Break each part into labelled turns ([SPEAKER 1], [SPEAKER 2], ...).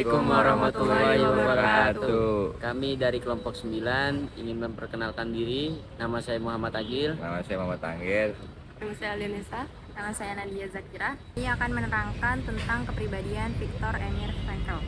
[SPEAKER 1] Assalamualaikum warahmatullahi wabarakatuh.
[SPEAKER 2] Kami dari kelompok 9 ingin memperkenalkan diri. Nama saya Muhammad Agil.
[SPEAKER 1] Nama saya Muhammad Anggir.
[SPEAKER 3] Nama saya Alinisa. Nama saya Nadia Zakira. Ini akan menerangkan tentang kepribadian Viktor Emil Frankl.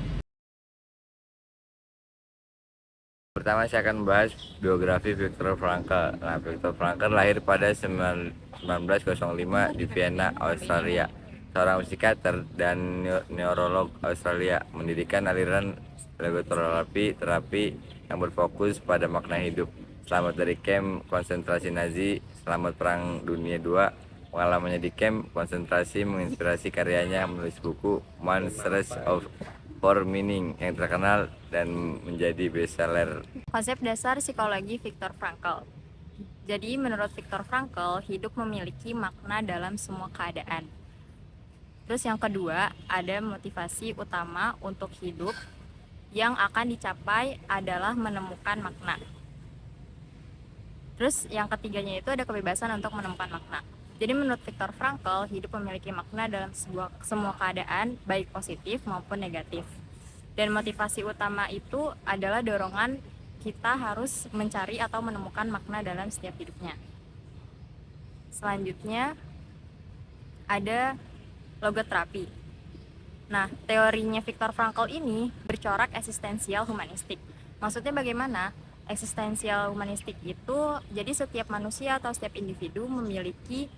[SPEAKER 1] Pertama saya akan membahas biografi Viktor Frankl. Nah, Viktor Frankl lahir pada 1905 di Vienna, Australia. Seorang psikiater dan neurolog Australia, mendirikan aliran logoterapi yang berfokus pada makna hidup. Selamat dari kamp konsentrasi Nazi, selamat Perang Dunia II. Pengalamannya di kamp konsentrasi menginspirasi karyanya menulis buku Man's Search for Meaning yang terkenal dan menjadi bestseller.
[SPEAKER 3] Konsep dasar psikologi Viktor Frankl. Jadi menurut Viktor Frankl, hidup memiliki makna dalam semua keadaan. Terus yang kedua, ada motivasi utama untuk hidup yang akan dicapai adalah menemukan makna. Terus yang ketiganya itu ada kebebasan untuk menemukan makna. Jadi menurut Viktor Frankl, hidup memiliki makna dalam semua keadaan, baik positif maupun negatif. Dan motivasi utama itu adalah dorongan kita harus mencari atau menemukan makna dalam setiap hidupnya. Selanjutnya ada logoterapi. Nah, teorinya Viktor Frankl ini bercorak eksistensial humanistik. Maksudnya bagaimana? Eksistensial humanistik itu jadi setiap manusia atau setiap individu memiliki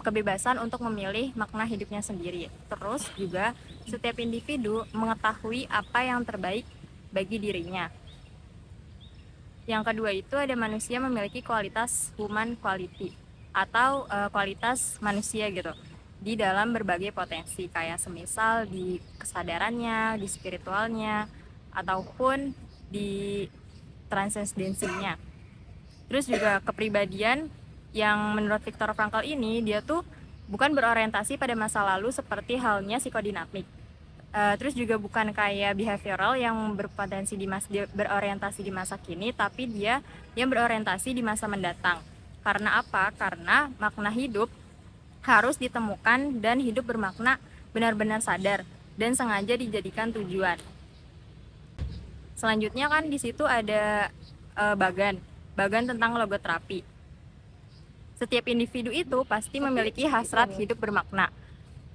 [SPEAKER 3] kebebasan untuk memilih makna hidupnya sendiri. Terus juga setiap individu mengetahui apa yang terbaik bagi dirinya. Yang kedua itu ada manusia memiliki kualitas human quality atau kualitas manusia gitu di dalam berbagai potensi, kayak semisal di kesadarannya, di spiritualnya, ataupun di transendensinya. Terus juga kepribadian yang menurut Viktor Frankl ini, dia tuh bukan berorientasi pada masa lalu seperti halnya psikodinamik. Terus juga bukan kayak behavioral yang berpotensi berorientasi di masa kini, tapi dia yang berorientasi di masa mendatang. Karena apa? Karena makna hidup harus ditemukan dan hidup bermakna benar-benar sadar dan sengaja dijadikan tujuan. Selanjutnya kan di situ ada bagan tentang logoterapi. Setiap individu itu pasti memiliki hasrat hidup bermakna.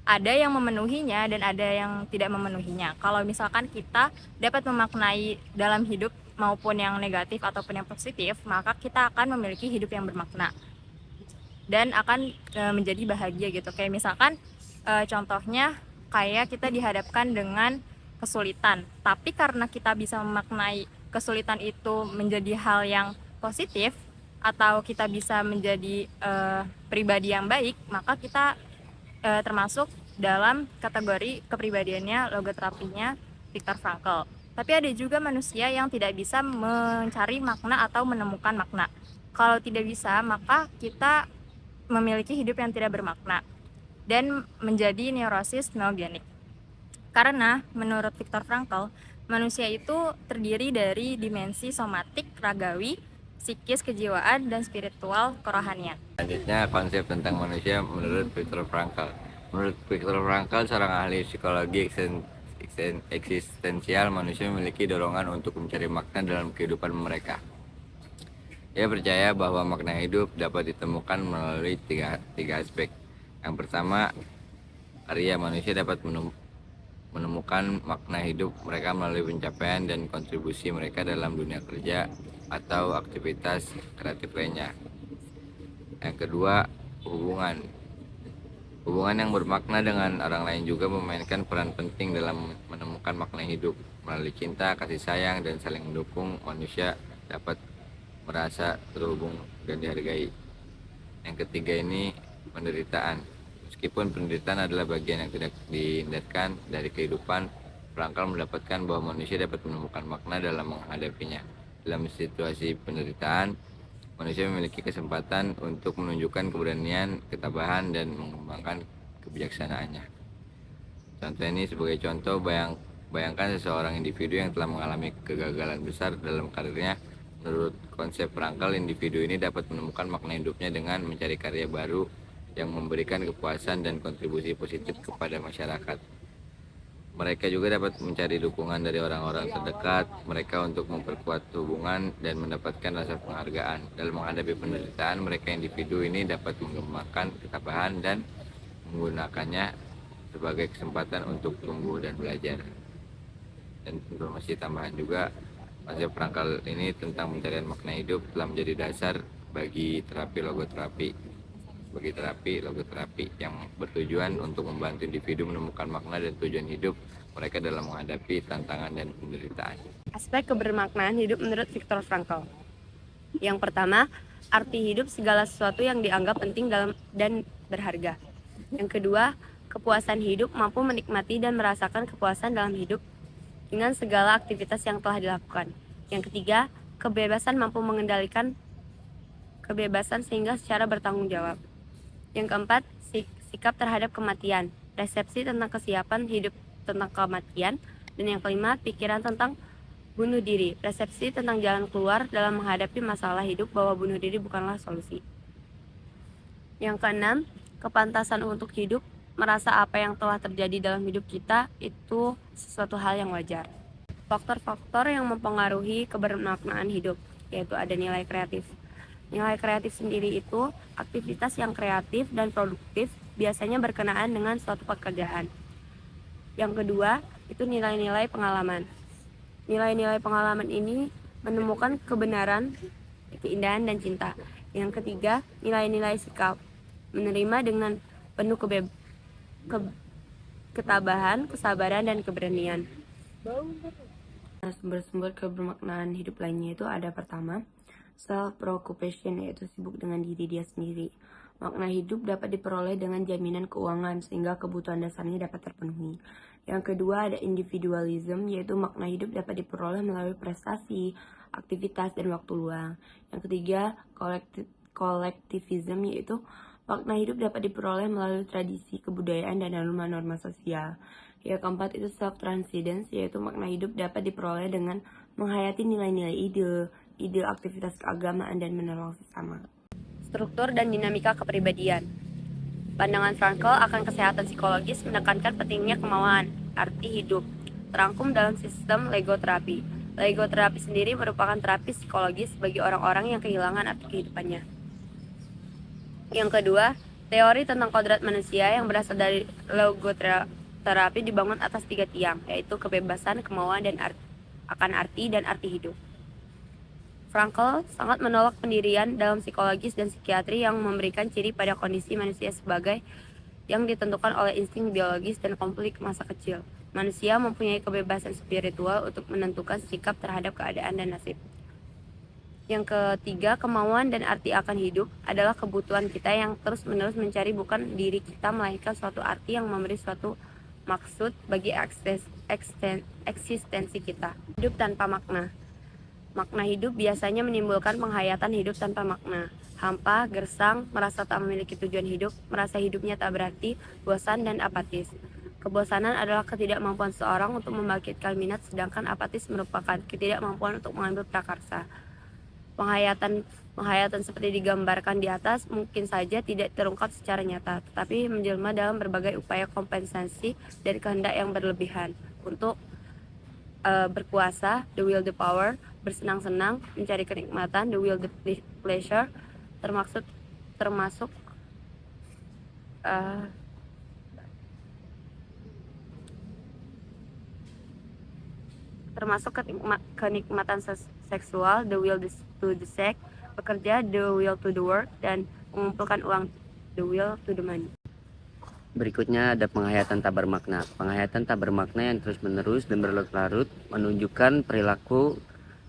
[SPEAKER 3] Ada yang memenuhinya dan ada yang tidak memenuhinya. Kalau misalkan kita dapat memaknai dalam hidup maupun yang negatif ataupun yang positif, maka kita akan memiliki hidup yang bermakna dan akan menjadi bahagia gitu. Kayak misalkan contohnya kayak kita dihadapkan dengan kesulitan, tapi karena kita bisa memaknai kesulitan itu menjadi hal yang positif atau kita bisa menjadi pribadi yang baik, maka kita termasuk dalam kategori kepribadiannya logoterapinya Viktor Frankl. Tapi ada juga manusia yang tidak bisa mencari makna atau menemukan makna. Kalau tidak bisa, maka kita memiliki hidup yang tidak bermakna dan menjadi neurosis neogenik. Karena menurut Viktor Frankl, manusia itu terdiri dari dimensi somatik, ragawi, psikis, kejiwaan, dan spiritual kerohanian.
[SPEAKER 1] Selanjutnya konsep tentang manusia menurut Viktor Frankl. Menurut Viktor Frankl, seorang ahli psikologi eksistensial, manusia memiliki dorongan untuk mencari makna dalam kehidupan mereka. Dia percaya bahwa makna hidup dapat ditemukan melalui tiga aspek. Yang pertama, karya manusia dapat menemukan makna hidup mereka melalui pencapaian dan kontribusi mereka dalam dunia kerja atau aktivitas kreatif lainnya. Yang kedua, hubungan yang bermakna dengan orang lain juga memainkan peran penting dalam menemukan makna hidup. Melalui cinta, kasih sayang, dan saling mendukung, manusia dapat merasa terhubung dan dihargai. Yang ketiga ini penderitaan. Meskipun penderitaan adalah bagian yang tidak dihindarkan dari kehidupan, Frankl mendapatkan bahwa manusia dapat menemukan makna dalam menghadapinya. Dalam situasi penderitaan, manusia memiliki kesempatan untuk menunjukkan keberanian, ketabahan, dan mengembangkan kebijaksanaannya. Contoh ini sebagai contoh, bayangkan seseorang individu yang telah mengalami kegagalan besar dalam karirnya. Menurut konsep Frankl, individu ini dapat menemukan makna hidupnya dengan mencari karya baru yang memberikan kepuasan dan kontribusi positif kepada masyarakat. Mereka juga dapat mencari dukungan dari orang-orang terdekat mereka untuk memperkuat hubungan dan mendapatkan rasa penghargaan. Dalam menghadapi penderitaan, mereka individu ini dapat mengembangkan ketabahan dan menggunakannya sebagai kesempatan untuk tumbuh dan belajar. Dan informasi tambahan juga, konsep perangkal ini tentang pencarian makna hidup telah menjadi dasar bagi terapi logoterapi yang bertujuan untuk membantu individu menemukan makna dan tujuan hidup mereka dalam menghadapi tantangan dan penderitaan.
[SPEAKER 4] Aspek kebermaknaan hidup menurut Viktor Frankl. Yang pertama, arti hidup segala sesuatu yang dianggap penting dan berharga. Yang kedua, kepuasan hidup, mampu menikmati dan merasakan kepuasan dalam hidup dengan segala aktivitas yang telah dilakukan. Yang ketiga, kebebasan, mampu mengendalikan kebebasan sehingga secara bertanggung jawab. Yang keempat, sikap terhadap kematian, resepsi tentang kesiapan hidup tentang kematian. Dan yang kelima, pikiran tentang bunuh diri, resepsi tentang jalan keluar dalam menghadapi masalah hidup bahwa bunuh diri bukanlah solusi. Yang keenam, kepantasan untuk hidup, merasa apa yang telah terjadi dalam hidup kita itu sesuatu hal yang wajar. Faktor-faktor yang mempengaruhi kebermaknaan hidup, yaitu ada nilai kreatif. Nilai kreatif sendiri itu aktivitas yang kreatif dan produktif biasanya berkenaan dengan suatu pekerjaan. Yang kedua, itu nilai-nilai pengalaman. Nilai-nilai pengalaman ini menemukan kebenaran, keindahan, dan cinta. Yang ketiga, nilai-nilai sikap. Menerima dengan penuh ketabahan, kesabaran, dan keberanian. Sumber-sumber kebermaknaan hidup lainnya itu ada pertama, self-preoccupation, yaitu sibuk dengan diri dia sendiri. Makna hidup dapat diperoleh dengan jaminan keuangan sehingga kebutuhan dasarnya dapat terpenuhi. Yang kedua ada individualism, yaitu makna hidup dapat diperoleh melalui prestasi, aktivitas, dan waktu luang. Yang ketiga collectivism, yaitu makna hidup dapat diperoleh melalui tradisi, kebudayaan, dan norma-norma sosial. Yang keempat itu self-transcendence, yaitu makna hidup dapat diperoleh dengan menghayati nilai-nilai ide aktivitas keagamaan, dan menolong sesama. Struktur dan dinamika kepribadian. Pandangan Frankl akan kesehatan psikologis menekankan pentingnya kemauan, arti hidup, terangkum dalam sistem logoterapi. Logoterapi sendiri merupakan terapi psikologis bagi orang-orang yang kehilangan arti kehidupannya. Yang kedua, teori tentang kodrat manusia yang berasal dari logoterapi dibangun atas 3 tiang, yaitu kebebasan, kemauan, dan akan arti dan arti hidup. Frankl sangat menolak pendirian dalam psikologis dan psikiatri yang memberikan ciri pada kondisi manusia sebagai yang ditentukan oleh insting biologis dan konflik masa kecil. Manusia mempunyai kebebasan spiritual untuk menentukan sikap terhadap keadaan dan nasib. Yang ketiga, kemauan dan arti akan hidup adalah kebutuhan kita yang terus-menerus mencari bukan diri kita, melainkan suatu arti yang memberi suatu maksud bagi eksistensi kita. Hidup tanpa makna. Makna hidup biasanya menimbulkan penghayatan hidup tanpa makna. Hampa, gersang, merasa tak memiliki tujuan hidup, merasa hidupnya tak berarti, bosan, dan apatis. Kebosanan adalah ketidakmampuan seorang untuk membangkitkan minat, sedangkan apatis merupakan ketidakmampuan untuk mengambil prakarsa. Penghayatan seperti digambarkan di atas mungkin saja tidak terungkap secara nyata, tetapi menjelma dalam berbagai upaya kompensasi dan kehendak yang berlebihan untuk berkuasa, the will, the power, bersenang-senang, mencari kenikmatan, the will, the pleasure, termasuk kenikmatan seksual, the will to the sex, bekerja, the will to the work, dan mengumpulkan uang, the will to the money.
[SPEAKER 2] Berikutnya ada penghayatan tak bermakna. Penghayatan tak bermakna yang terus-menerus dan berlarut-larut menunjukkan perilaku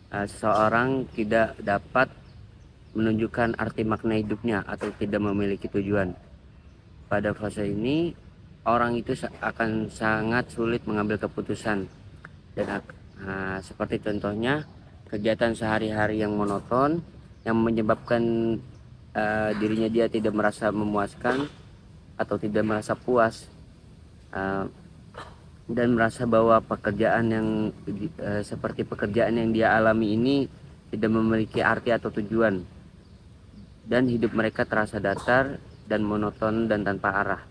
[SPEAKER 2] seseorang tidak dapat menunjukkan arti makna hidupnya atau tidak memiliki tujuan. Pada fase ini, orang itu akan sangat sulit mengambil keputusan dan seperti contohnya kegiatan sehari-hari yang monoton yang menyebabkan dirinya dia tidak merasa memuaskan atau tidak merasa puas dan merasa bahwa pekerjaan yang seperti pekerjaan yang dia alami ini tidak memiliki arti atau tujuan, dan hidup mereka terasa datar dan monoton dan tanpa arah,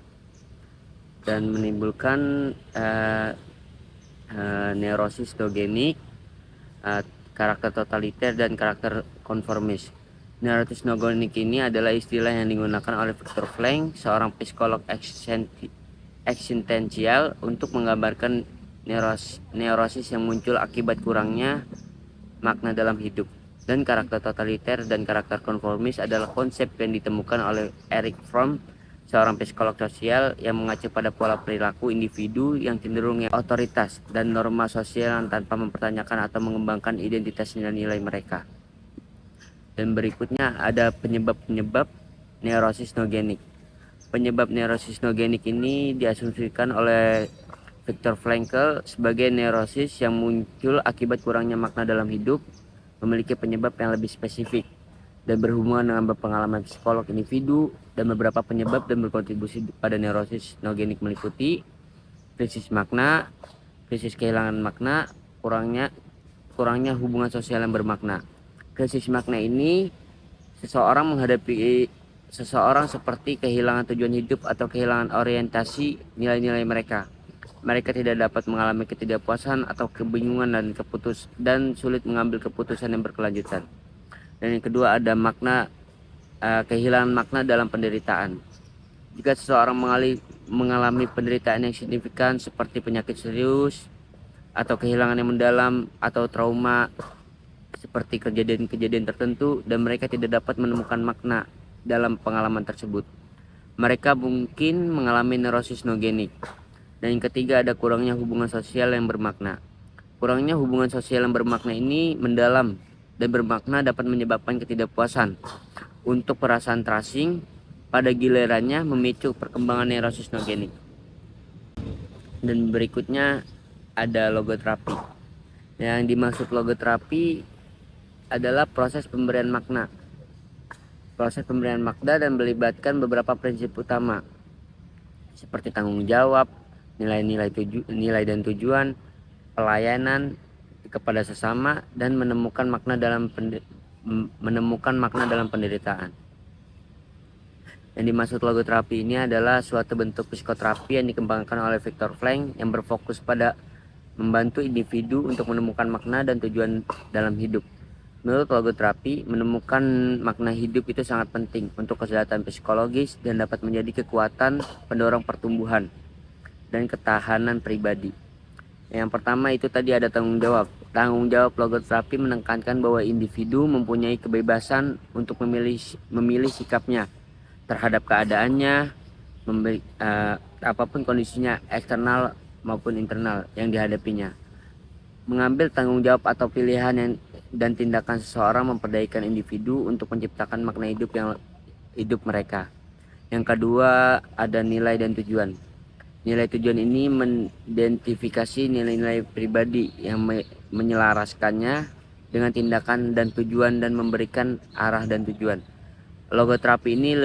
[SPEAKER 2] dan menimbulkan neurosis nogenik, karakter totaliter, dan karakter konformis. Neurosis nogenik ini adalah istilah yang digunakan oleh Viktor Frankl, seorang psikolog eksistensial, untuk menggambarkan neurosis yang muncul akibat kurangnya makna dalam hidup. Dan karakter totaliter dan karakter konformis adalah konsep yang ditemukan oleh Erich Fromm, seorang psikolog sosial, yang mengacu pada pola perilaku individu yang cenderung otoritas dan norma sosial tanpa mempertanyakan atau mengembangkan identitas nilai-nilai mereka. Dan berikutnya ada penyebab-penyebab neurosis nogenik. Penyebab neurosis nogenik ini diasumsikan oleh Viktor Frankl sebagai neurosis yang muncul akibat kurangnya makna dalam hidup, memiliki penyebab yang lebih spesifik dan berhubungan dengan pengalaman psikolog individu. Dan beberapa penyebab dan berkontribusi pada neurosis nogenik meliputi krisis makna, krisis kehilangan makna, kurangnya hubungan sosial yang bermakna. Krisis makna ini seseorang menghadapi seseorang seperti kehilangan tujuan hidup atau kehilangan orientasi nilai-nilai mereka. Mereka tidak dapat mengalami ketidakpuasan atau kebingungan dan sulit mengambil keputusan yang berkelanjutan. Dan yang kedua ada kehilangan makna dalam penderitaan. Jika seseorang mengalami penderitaan yang signifikan seperti penyakit serius atau kehilangan yang mendalam atau trauma seperti kejadian-kejadian tertentu, dan mereka tidak dapat menemukan makna dalam pengalaman tersebut, mereka mungkin mengalami neurosis nogenik. Dan yang ketiga ada kurangnya hubungan sosial yang bermakna. Kurangnya hubungan sosial yang bermakna ini mendalam dan bermakna dapat menyebabkan ketidakpuasan untuk perasaan terasing, pada gilirannya memicu perkembangan neurosis nogenik. Dan berikutnya ada logoterapi. Yang dimaksud logoterapi adalah proses pemberian makna. Proses pemberian makna dan melibatkan beberapa prinsip utama seperti tanggung jawab, nilai dan tujuan, pelayanan kepada sesama, dan menemukan makna dalam penderitaan. Yang dimaksud logoterapi ini adalah suatu bentuk psikoterapi yang dikembangkan oleh Viktor Frankl yang berfokus pada membantu individu untuk menemukan makna dan tujuan dalam hidup. Menurut logoterapi, menemukan makna hidup itu sangat penting untuk kesehatan psikologis dan dapat menjadi kekuatan pendorong pertumbuhan dan ketahanan pribadi. Yang pertama itu tadi ada tanggung jawab. Tanggung jawab logoterapi menekankan bahwa individu mempunyai kebebasan untuk memilih sikapnya terhadap keadaannya, apapun kondisinya, eksternal maupun internal yang dihadapinya. Mengambil tanggung jawab atau pilihan dan tindakan seseorang memperdayakan individu untuk menciptakan makna hidup mereka. Yang kedua ada nilai dan tujuan. Nilai tujuan ini mengidentifikasi nilai-nilai pribadi yang menyelaraskannya dengan tindakan dan tujuan dan memberikan arah dan tujuan. Logoterapi ini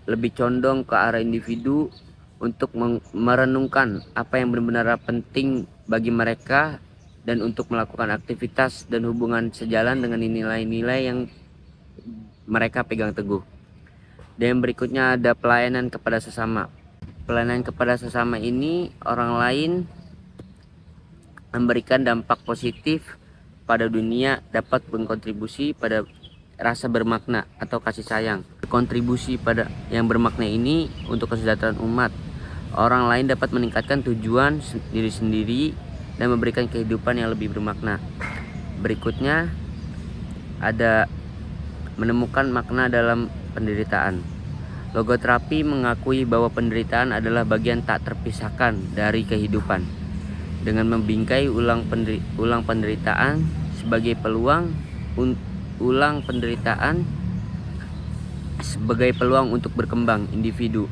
[SPEAKER 2] lebih condong ke arah individu untuk merenungkan apa yang benar-benar penting bagi mereka dan untuk melakukan aktivitas dan hubungan sejalan dengan nilai-nilai yang mereka pegang teguh. Dan berikutnya ada pelayanan kepada sesama. Pelayanan kepada sesama ini orang lain memberikan dampak positif pada dunia, dapat berkontribusi pada rasa bermakna atau kasih sayang. Kontribusi pada yang bermakna ini untuk kesejahteraan umat. Orang lain dapat meningkatkan tujuan diri sendiri dan memberikan kehidupan yang lebih bermakna. Berikutnya ada menemukan makna dalam penderitaan. Logoterapi mengakui bahwa penderitaan adalah bagian tak terpisahkan dari kehidupan. Dengan membingkai ulang penderitaan sebagai peluang untuk berkembang, individu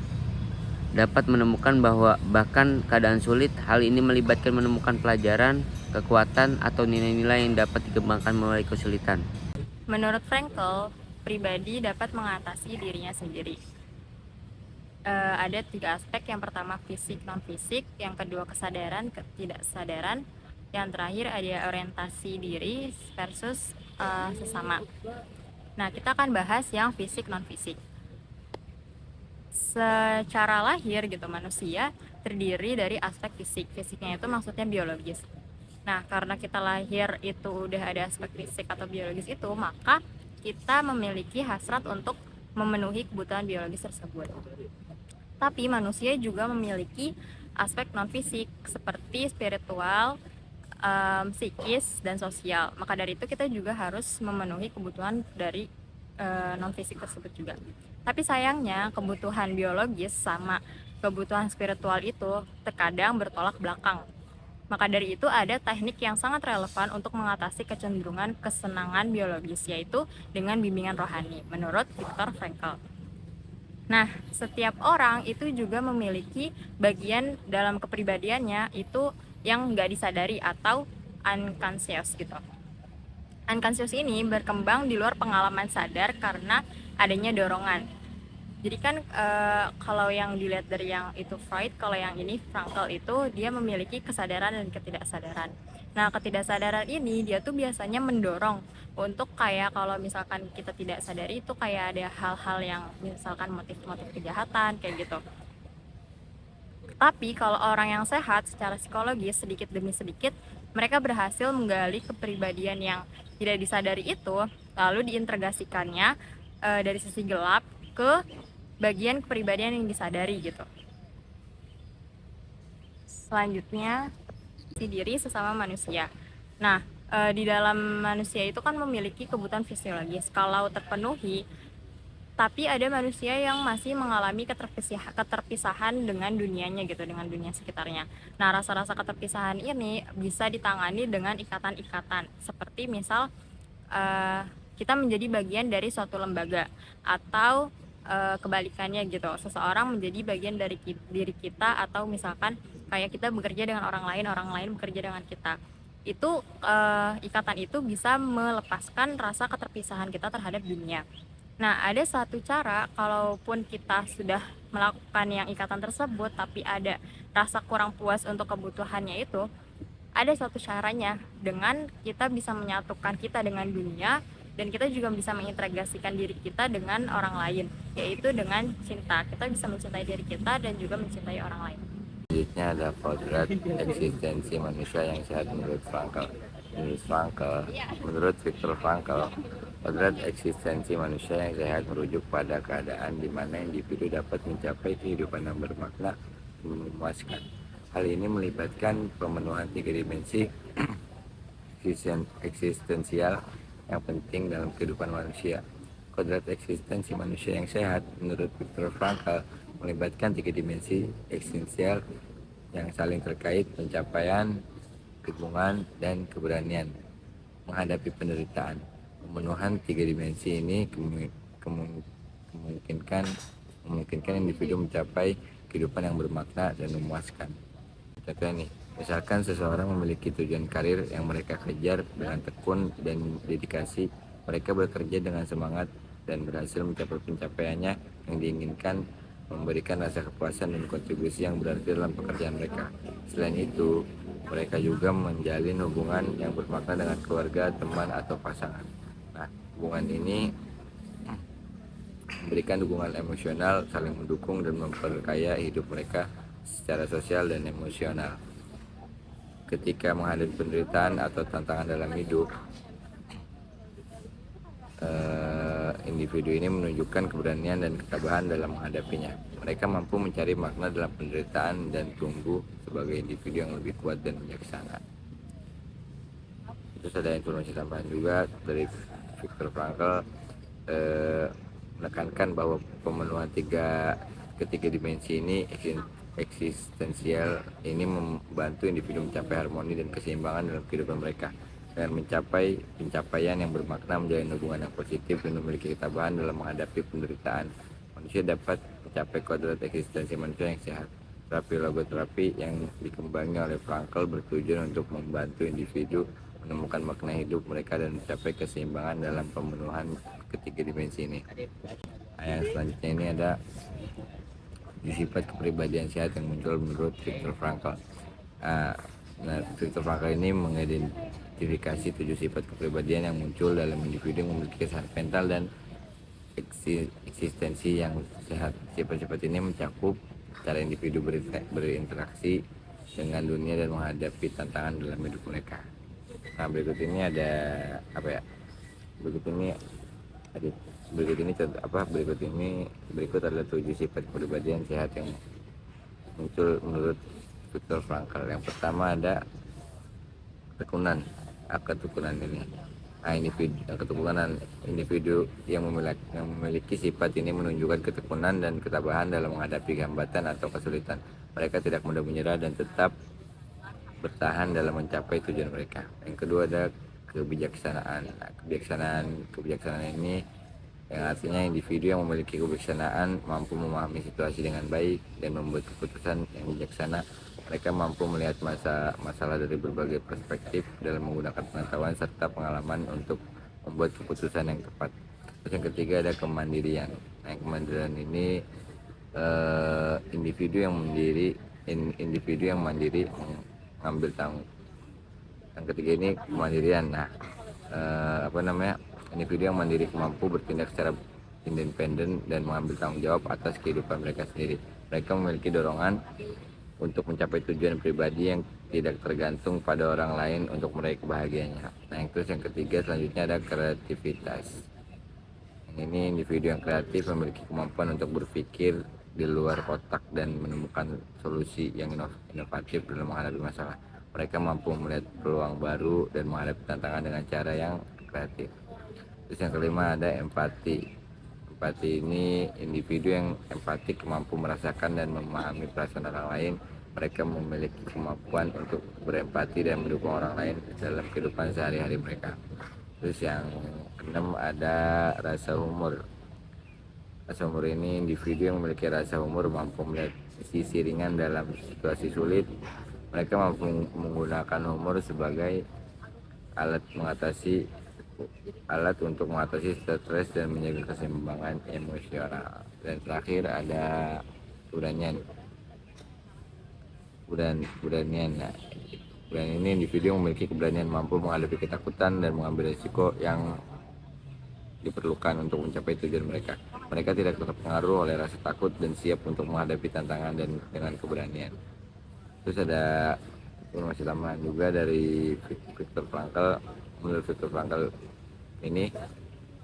[SPEAKER 2] dapat menemukan bahwa bahkan keadaan sulit, hal ini melibatkan menemukan pelajaran, kekuatan, atau nilai-nilai yang dapat dikembangkan melalui kesulitan.
[SPEAKER 3] Menurut Frankl, pribadi dapat mengatasi dirinya sendiri. Ada 3 aspek. Yang pertama fisik non fisik, yang kedua kesadaran ketidaksadaran, yang terakhir ada orientasi diri versus sesama. Nah, kita akan bahas yang fisik non fisik. Secara lahir gitu, manusia terdiri dari aspek fisik. Fisiknya itu maksudnya biologis. Nah, karena kita lahir itu udah ada aspek fisik atau biologis itu, maka kita memiliki hasrat untuk memenuhi kebutuhan biologis tersebut. Tapi manusia juga memiliki aspek non-fisik seperti spiritual, psikis, dan sosial. Maka dari itu kita juga harus memenuhi kebutuhan dari non-fisik tersebut juga. Tapi sayangnya kebutuhan biologis sama kebutuhan spiritual itu terkadang bertolak belakang. Maka dari itu ada teknik yang sangat relevan untuk mengatasi kecenderungan kesenangan biologis, yaitu dengan bimbingan rohani, menurut Viktor Frankl. Nah, setiap orang itu juga memiliki bagian dalam kepribadiannya itu yang nggak disadari atau unconscious gitu. Unconscious ini berkembang di luar pengalaman sadar karena adanya dorongan. Jadi kan kalau yang dilihat dari yang itu Freud, kalau yang ini Frankl itu dia memiliki kesadaran dan ketidaksadaran. Nah, ketidaksadaran ini dia tuh biasanya mendorong untuk kayak kalau misalkan kita tidak sadari itu kayak ada hal-hal yang misalkan motif-motif kejahatan kayak gitu. Tapi kalau orang yang sehat secara psikologis sedikit demi sedikit mereka berhasil menggali kepribadian yang tidak disadari itu lalu diintegrasikannya dari sisi gelap ke bagian kepribadian yang disadari gitu. Selanjutnya si diri sesama manusia. Nah, di dalam manusia itu kan memiliki kebutuhan fisiologis. Kalau terpenuhi, tapi ada manusia yang masih mengalami keterpisahan dengan dunianya gitu, dengan dunia sekitarnya. Nah, rasa-rasa keterpisahan ini bisa ditangani dengan ikatan-ikatan, seperti misal kita menjadi bagian dari suatu lembaga, atau kebalikannya gitu, seseorang menjadi bagian dari diri kita, atau misalkan kayak kita bekerja dengan orang lain bekerja dengan kita. Itu ikatan itu bisa melepaskan rasa keterpisahan kita terhadap dunia. Nah, ada satu cara kalaupun kita sudah melakukan yang ikatan tersebut tapi ada rasa kurang puas untuk kebutuhannya itu, ada satu caranya dengan kita bisa menyatukan kita dengan dunia dan kita juga bisa mengintegrasikan diri kita dengan orang lain, yaitu dengan cinta. Kita bisa mencintai diri kita dan juga mencintai orang lain.
[SPEAKER 1] Selanjutnya ada kodrat eksistensi manusia yang sehat menurut Frankl. Menurut Viktor Frankl, kodrat eksistensi manusia yang sehat merujuk pada keadaan di mana individu dapat mencapai kehidupan yang bermakna dan memuaskan. Hal ini melibatkan pemenuhan 3 dimensi eksistensial yang penting dalam kehidupan manusia. Kodrat eksistensi manusia yang sehat menurut Viktor Frankl melibatkan 3 dimensi eksistensial yang saling terkait: pencapaian, dukungan, dan keberanian menghadapi penderitaan. Pemenuhan 3 dimensi ini memungkinkan individu mencapai kehidupan yang bermakna dan memuaskan. Contohnya nih, misalkan seseorang memiliki tujuan karir yang mereka kejar dengan tekun dan dedikasi, mereka bekerja dengan semangat dan berhasil mencapai pencapaiannya yang diinginkan, memberikan rasa kepuasan dan kontribusi yang berarti dalam pekerjaan mereka. Selain itu, mereka juga menjalin hubungan yang bermakna dengan keluarga, teman, atau pasangan. Nah, hubungan ini memberikan dukungan emosional, saling mendukung, dan memperkaya hidup mereka secara sosial dan emosional. Ketika menghadapi penderitaan atau tantangan dalam hidup, individu ini menunjukkan keberanian dan ketabahan dalam menghadapinya. Mereka mampu mencari makna dalam penderitaan dan tumbuh sebagai individu yang lebih kuat dan bijaksana. Terus ada informasi tambahan juga dari Viktor Frankl, menekankan bahwa pemenuhan ketiga dimensi ini eksistensial ini membantu individu mencapai harmoni dan keseimbangan dalam kehidupan mereka. Dengan mencapai pencapaian yang bermakna, menjalin hubungan yang positif, dan memiliki ketabahan dalam menghadapi penderitaan, manusia dapat mencapai kodrat eksistensi manusia yang sehat. Terapi logoterapi yang dikembangkan oleh Frankl bertujuan untuk membantu individu menemukan makna hidup mereka dan mencapai keseimbangan dalam pemenuhan ketiga dimensi ini. Nah, yang selanjutnya ini ada sifat kepribadian sehat yang muncul menurut Viktor Frankl. Nah, Viktor Frankl ini mengidentifikasi 7 sifat kepribadian yang muncul dalam individu yang memiliki kesehatan mental dan eksistensi yang sehat. Sifat-sifat ini mencakup cara individu berinteraksi, dengan dunia dan menghadapi tantangan dalam hidup mereka. Nah, berikut ini ada apa ya? Berikut ini ada berikut adalah 7 sifat kepribadian sehat yang muncul menurut Viktor Frankl. Yang pertama ada ketekunan. Ketekunan ini. Nah, individu yang memiliki sifat ini menunjukkan ketekunan dan ketabahan dalam menghadapi hambatan atau kesulitan. Mereka tidak mudah menyerah dan tetap bertahan dalam mencapai tujuan mereka. Yang kedua ada kebijaksanaan. Nah, kebijaksanaan ini yang artinya individu yang memiliki kebijaksanaan mampu memahami situasi dengan baik dan membuat keputusan yang bijaksana. Mereka mampu melihat masalah dari berbagai perspektif dalam menggunakan pengetahuan serta pengalaman untuk membuat keputusan yang tepat. Terus yang ketiga ada kemandirian. Nah, kemandirian ini individu yang mandiri mengambil tanggung. Yang ketiga ini kemandirian. Nah, individu yang mandiri mampu bertindak secara independen dan mengambil tanggung jawab atas kehidupan mereka sendiri. Mereka memiliki dorongan untuk mencapai tujuan pribadi yang tidak tergantung pada orang lain untuk meraih kebahagiaannya. Nah, yang ketiga selanjutnya ada kreativitas. Ini individu yang kreatif memiliki kemampuan untuk berpikir di luar kotak dan menemukan solusi yang inovatif dalam menghadapi masalah. Mereka mampu melihat peluang baru dan menghadapi tantangan dengan cara yang kreatif. Terus yang kelima ada empati. Empati ini individu yang empatik mampu merasakan dan memahami perasaan orang lain. Mereka memiliki kemampuan untuk berempati dan mendukung orang lain dalam kehidupan sehari-hari mereka. Terus yang keenam ada rasa humor. Rasa humor ini individu yang memiliki rasa humor mampu melihat sisi ringan dalam situasi sulit. Mereka mampu menggunakan humor sebagai alat untuk mengatasi stres dan menjaga keseimbangan emosional. Dan terakhir ada keberanian. Nah, keberanian ini individu yang memiliki keberanian mampu menghadapi ketakutan dan mengambil risiko yang diperlukan untuk mencapai tujuan mereka. Mereka tidak terpengaruh oleh rasa takut dan siap untuk menghadapi tantangan dan dengan keberanian. Terus ada informasi tambahan juga dari Viktor Frankl. Menurut Viktor Frankl ini,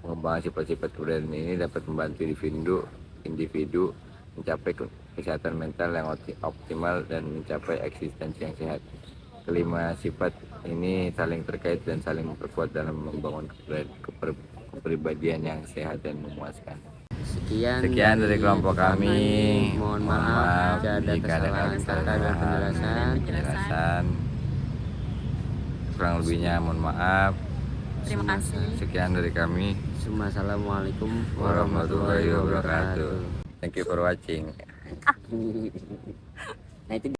[SPEAKER 1] pengembangan sifat-sifat kepribadian ini dapat membantu individu mencapai kesehatan mental yang optimal dan mencapai eksistensi yang sehat. Kelima sifat ini saling terkait dan saling memperkuat dalam membangun kepribadian yang sehat dan memuaskan.
[SPEAKER 2] Sekian
[SPEAKER 1] dari kelompok kami.
[SPEAKER 2] Mohon maaf jika ada kesalahan kata dan
[SPEAKER 1] penjelasan. Kurang lebihnya mohon maaf.
[SPEAKER 3] Terima kasih.
[SPEAKER 1] Sekian dari kami.
[SPEAKER 2] Assalamualaikum
[SPEAKER 1] Warahmatullahi wabarakatuh. Thank you for watching.
[SPEAKER 2] Nah itu